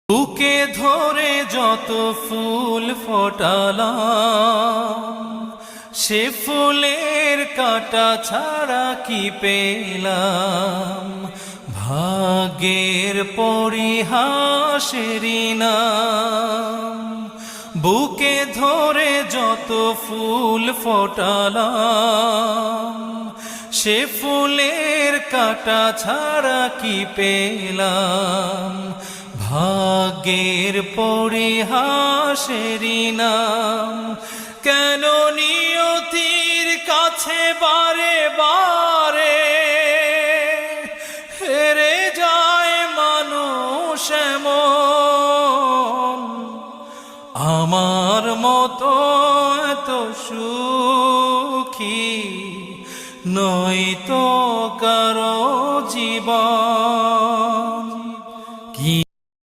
বুকে ধরে যত ফুল ফোটালাম, সে ফুলের কাঁটা ছাড়া কি পেলাম। ভাগ্যের পরিহাসেরই নাম। বুকে ধরে যত ফুল ফোটালাম, সে ফুলের কাঁটা ছাড়া কি পেলাম। ভাগ্যের পরিহাসেরই নাম। কেন নিয়তির কাছে বারে বারে হেরে যায় মানুষ এমন। আমার মতো এত সুখী নয়তো কারো জীবন।